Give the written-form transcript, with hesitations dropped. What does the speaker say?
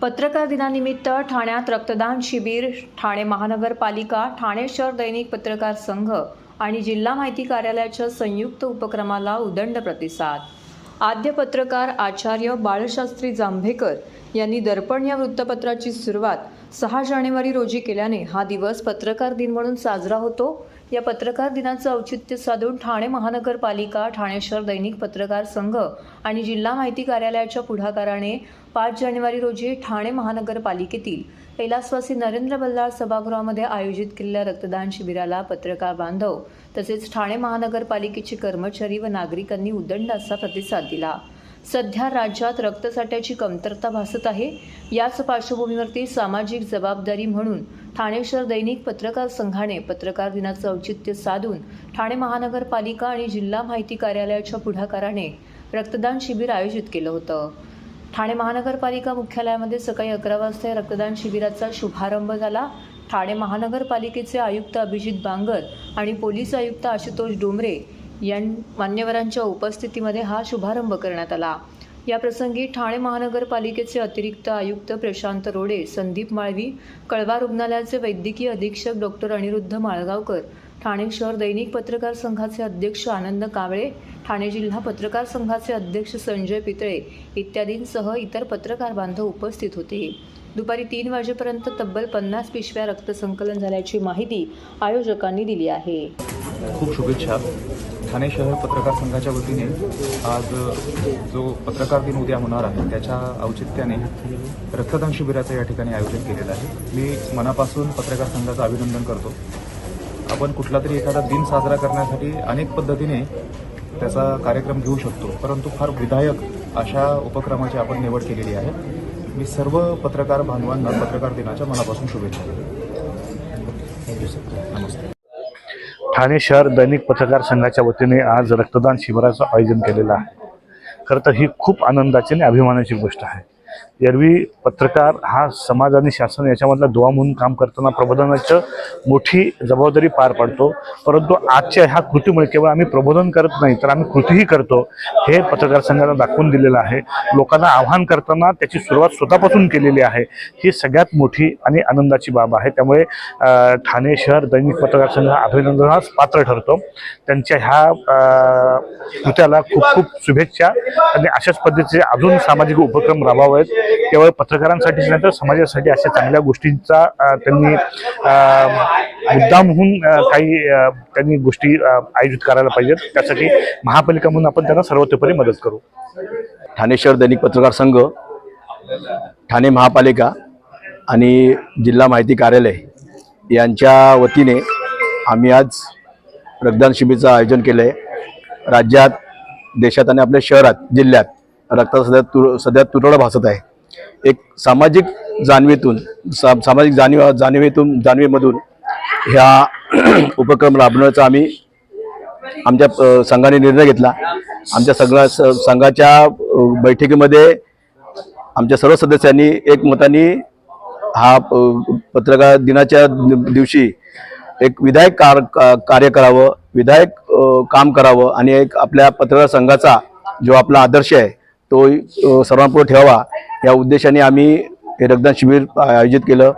पत्रकार दिनानिमित्त ठाण्यात रक्तदान शिबिर, ठाणे महानगरपालिका, ठाणे शहर दैनिक पत्रकार संघ आणि जिल्हा माहिती कार्यालयाच्या संयुक्त उपक्रमाला उदंड प्रतिसाद। आद्य पत्रकार आचार्य बाळशास्त्री जांभेकर यांनी दर्पण या वृत्तपत्राची सुरुवात 6 जानेवारी रोजी केल्याने हा दिवस पत्रकार दिन म्हणून साजरा होतो। या पत्रकार दिनाचं औचित्य साधून ठाणे महानगरपालिका, ठाणे शहर दैनिक पत्रकार संघ आणि जिल्हा माहिती कार्यालयाच्या पुढाकाराने 5 जानेवारी रोजी ठाणे महानगरपालिकेतील कैलासवासी नरेंद्र बल्लाळ सभागृहामध्ये आयोजित केलेल्या रक्तदान शिबिराला पत्रकार बांधव तसेच ठाणे महानगरपालिकेचे कर्मचारी व नागरिकांनी उदंड असा प्रतिसाद दिला। सध्या राज्यात रक्तसाठ्याची कमतरता भासत आहे। याच पार्श्वभूमीवरती सामाजिक जबाबदारी म्हणून ठाणे शहर दैनिक पत्रकार संघाने पत्रकार दिनाचं औचित्य साधून ठाणे महानगरपालिका आणि जिल्हा माहिती कार्यालयाच्या पुढाकाराने रक्तदान शिबिर आयोजित केलं होतं। ठाणे महानगरपालिका मुख्यालयामध्ये सकाळी 11 वाजता या रक्तदान शिबिराचा शुभारंभ झाला। ठाणे महानगरपालिकेचे आयुक्त अभिजित बांगर आणि पोलीस आयुक्त आशुतोष डोंबरे या मान्यवरांच्या उपस्थितीमध्ये हा शुभारंभ करण्यात आला। या प्रसंगी ठाणे महानगरपालिकेचे अतिरिक्त आयुक्त प्रशांत रोडे, संदीप माळवी, कळवा रुग्णालयाचे वैद्यकीय अधीक्षक डॉक्टर अनिरुद्ध माळगावकर, ठाणे शहर दैनिक पत्रकार संघाचे अध्यक्ष आनंद कावळे, ठाणे जिल्हा पत्रकार संघाचे अध्यक्ष संजय पितळे इत्यादींसह इतर पत्रकार बांधव उपस्थित होते। दुपारी 3 वाजेपर्यंत तब्बल 50 पिशव्या रक्तसंकलन झाल्याची माहिती आयोजकांनी दिली आहे। खूप शुभेच्छा। ठाणे शहर पत्रकार संघाच्या वतीने आज जो पत्रकार दिन उद्या होणार आहे त्याच्या औचित्याने रक्तदान शिबिराचं या ठिकाणी आयोजन केलेलं आहे। मी मनापासून पत्रकार संघाचं अभिनंदन करतो। आपण कुठला तरी एखादा दिन साजरा करण्यासाठी अनेक पद्धतीने त्याचा कार्यक्रम घेऊ शकतो, परंतु फार विधायक अशा उपक्रमाची आपण निवड केलेली आहे। मी सर्व पत्रकार बांधवांना पत्रकार दिनाच्या मनापासून शुभेच्छा देतो। नमस्ते। ठाणे शहर दैनिक पत्रकार संघाच्या वतीने आज रक्तदान शिबिराचं आयोजन केलेलं आहे। खरं तर ही खूप आनंदाची आणि अभिमानाची गोष्ट आहे। एरवी पत्रकार हा समाज आणि शासन याच्यामधला दुवा म्हणून काम करताना प्रबोधनाचं मोठी जबाबदारी पार पाडतो, परंतु आजच्या ह्या कृतीमुळे केवळ आम्ही प्रबोधन करत नाही तर आम्ही कृतीही करतो हे पत्रकार संघाला दाखवून दिलेलं आहे। लोकांना आव्हान करताना त्याची सुरुवात स्वतःपासून केलेली आहे, ही सगळ्यात मोठी आणि आनंदाची बाब आहे। त्यामुळे ठाणे शहर दैनिक पत्रकार संघ अभिनंदनास पात्र ठरतो। त्यांच्या ह्या कृत्याला खूप खूप शुभेच्छा आणि अशाच पद्धतीचे अजून सामाजिक उपक्रम राबवावेत। केवळ पत्रकारांसाठीच नाही तर समाजासाठी अशा चांगल्या गोष्टींचा त्यांनी मुद्दाम होऊन काही गोष्टी आयोजित करायला पाहिजेत। त्यासाठी महापालिका म्हणून आपण त्यांना सर्वतोपरी मदत करू। ठाणे शहर दैनिक पत्रकार संघ, ठाणे महापालिका आणि जिल्हा माहिती कार्यालय यांच्या वतीने आम्ही आज रक्तदान शिबिराचं आयोजन केलं आहे। राज्यात, देशात आणि आपल्या शहरात, जिल्ह्यात रक्ताचा सध्या तुटवडा भासत आहे। एक सामाजिक जाणीवेमधून ह्या उपक्रम राबवण्याचा आमच्या संघाने निर्णय घेतला। आमच्या संघाच्या बैठकीमध्ये आमच्या सर्व सदस्यांनी एकमताने हा पत्रकार दिनाच्या दिवशी एक विधायक कार्य करावं, विधायक काम करावं आणि एक आपल्या पत्रकार संघाचा जो आपला आदर्श आहे तो सर्वांपुढे ठेवावा या उद्देशाने आम्ही हे रक्तदान शिबिर आयोजित केलं।